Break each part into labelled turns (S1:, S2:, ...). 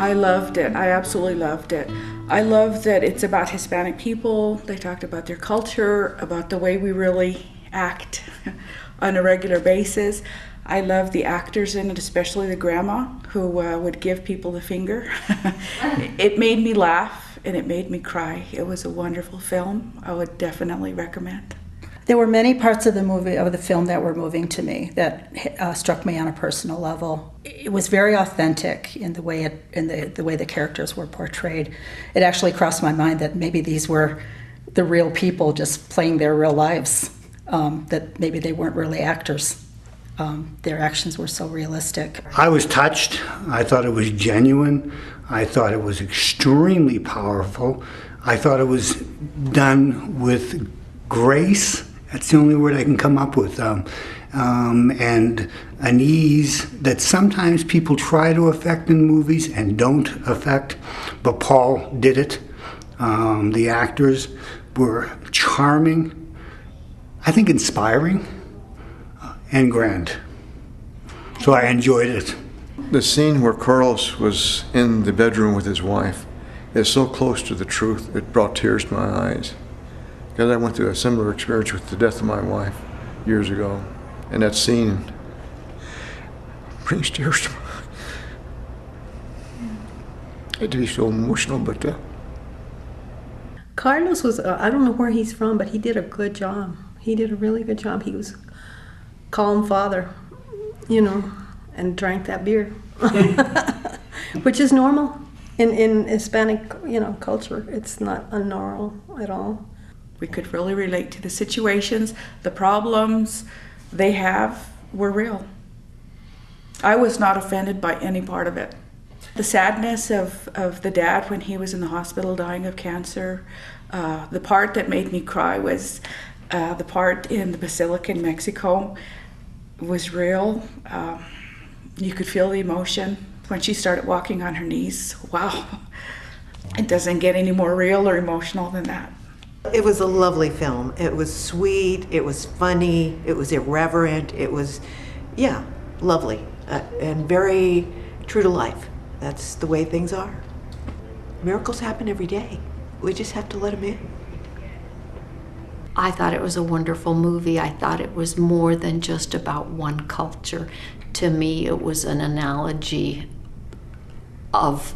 S1: I loved it. I absolutely loved it. I love that it's about Hispanic people. They talked about their culture, about the way we really act on a regular basis. I love the actors in it, especially the grandma who would give people the finger. It made me laugh and it made me cry. It was a wonderful film. I would definitely recommend.
S2: There were many parts of the film that were moving to me, that struck me on a personal level. It was very authentic in the way the way the characters were portrayed. It actually crossed my mind that maybe these were the real people just playing their real lives. That maybe they weren't really actors. Their actions were so realistic.
S3: I was touched. I thought it was genuine. I thought it was extremely powerful. I thought it was done with grace. That's the only word I can come up with. And an ease that sometimes people try to affect in movies and don't affect, but Paul did it. The actors were charming, I think inspiring, and grand. So I enjoyed it.
S4: The scene where Carlos was in the bedroom with his wife is so close to the truth, it brought tears to my eyes. Because I went through a similar experience with the death of my wife years ago. And that scene brings tears to my eyes. I hate to be so emotional, but
S5: Carlos was, I don't know where he's from, but he did a good job. He did a really good job. He was a calm father, and drank that beer, which is normal in Hispanic, culture. It's not unnormal at all.
S1: We could really relate to the situations, the problems they have were real. I was not offended by any part of it. The sadness of the dad when he was in the hospital dying of cancer, the part that made me cry was the part in the Basilica in Mexico was real. You could feel the emotion when she started walking on her knees. Wow, it doesn't get any more real or emotional than that.
S6: It was a lovely film. It was sweet, it was funny, it was irreverent, it was, lovely, and very true to life. That's the way things are. Miracles happen every day. We just have to let them in.
S7: I thought it was a wonderful movie. I thought it was more than just about one culture. To me, it was an analogy of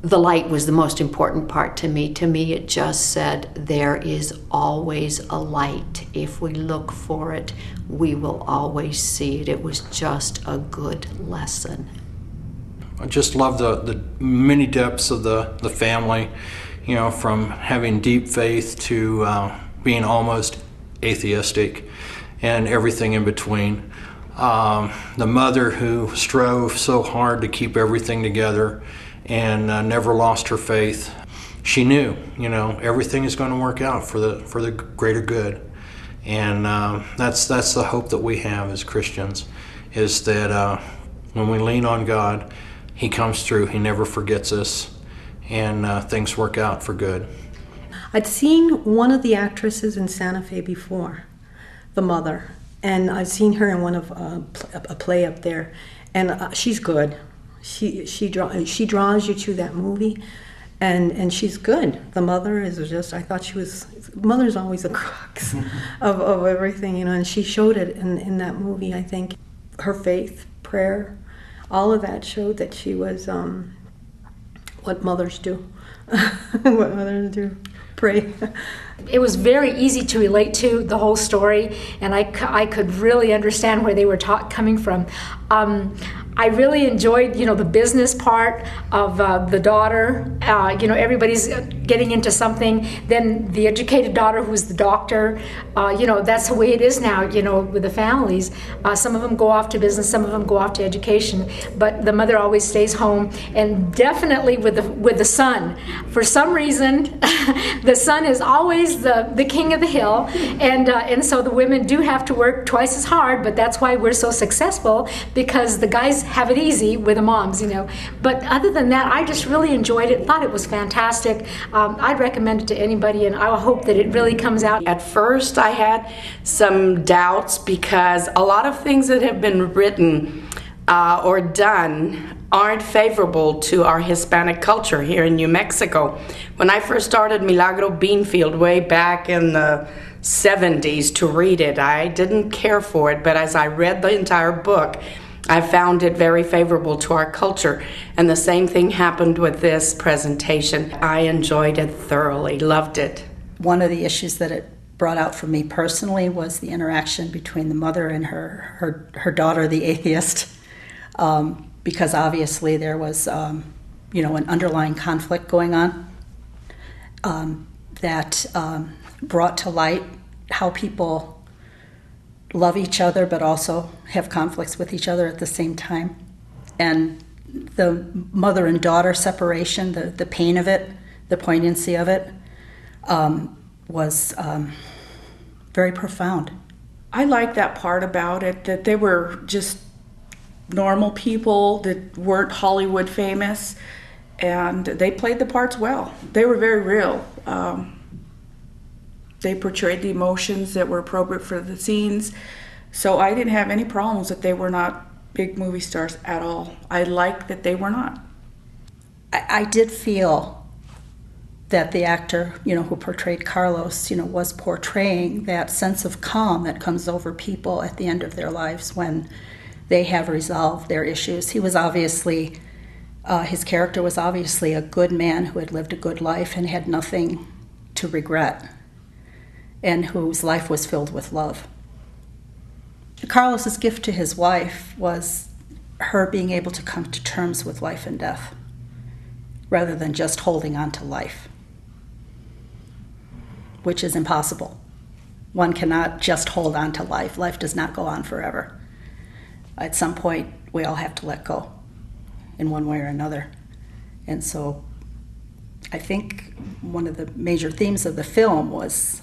S7: the light was the most important part to me. To me, it just said there is always a light. If we look for it, we will always see it. It was just a good lesson.
S8: I just love the many depths of the family, from having deep faith to being almost atheistic and everything in between. The mother who strove so hard to keep everything together and never lost her faith. She knew, everything is going to work out for the greater good. And that's the hope that we have as Christians, is that when we lean on God, He comes through, He never forgets us, and things work out for good.
S5: I'd seen one of the actresses in Santa Fe before, the mother, and I'd seen her in one of a play up there, and she's good. She draws you to that movie, and she's good. The mother is just, I thought mother's always the crux of everything, and she showed it in that movie. I think her faith, prayer, all of that showed that she was what mothers do. What mothers do, pray.
S9: It was very easy to relate to the whole story, and I could really understand where they were coming from. I really enjoyed, the business part of the daughter. Everybody's getting into something. Then the educated daughter, who's the doctor. That's the way it is now, with the families. Some of them go off to business, some of them go off to education, but the mother always stays home. And definitely with the son. For some reason, the son is always the king of the hill, and so the women do have to work twice as hard. But that's why we're so successful, because the guys have it easy with the moms, But other than that, I just really enjoyed it, thought it was fantastic. I'd recommend it to anybody, and I hope that it really comes out.
S10: At first, I had some doubts because a lot of things that have been written or done aren't favorable to our Hispanic culture here in New Mexico. When I first started Milagro Beanfield way back in the 70s to read it, I didn't care for it, but as I read the entire book, I found it very favorable to our culture. And the same thing happened with this presentation. I enjoyed it thoroughly, loved it.
S2: One of the issues that it brought out for me personally was the interaction between the mother and her daughter, the atheist. Because obviously there was, an underlying conflict going on that brought to light how people love each other but also have conflicts with each other at the same time. And the mother and daughter separation, the pain of it, the poignancy of it, was very profound.
S1: I like that part about it, that they were just normal people that weren't Hollywood famous, and they played the parts well. They were very real. They portrayed the emotions that were appropriate for the scenes, so I didn't have any problems that they were not big movie stars at all. I liked that they were not.
S2: I did feel that the actor, who portrayed Carlos, was portraying that sense of calm that comes over people at the end of their lives when they have resolved their issues. He was obviously, his character was obviously a good man who had lived a good life and had nothing to regret, and whose life was filled with love. Carlos's gift to his wife was her being able to come to terms with life and death, rather than just holding on to life, which is impossible. One cannot just hold on to life. Life does not go on forever. At some point, we all have to let go in one way or another. And so I think one of the major themes of the film was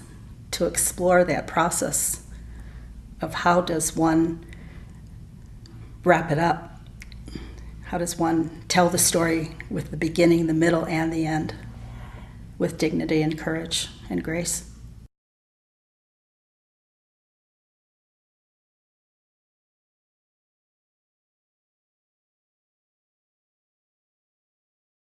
S2: to explore that process of how does one wrap it up? How does one tell the story with the beginning, the middle, and the end with dignity and courage and grace?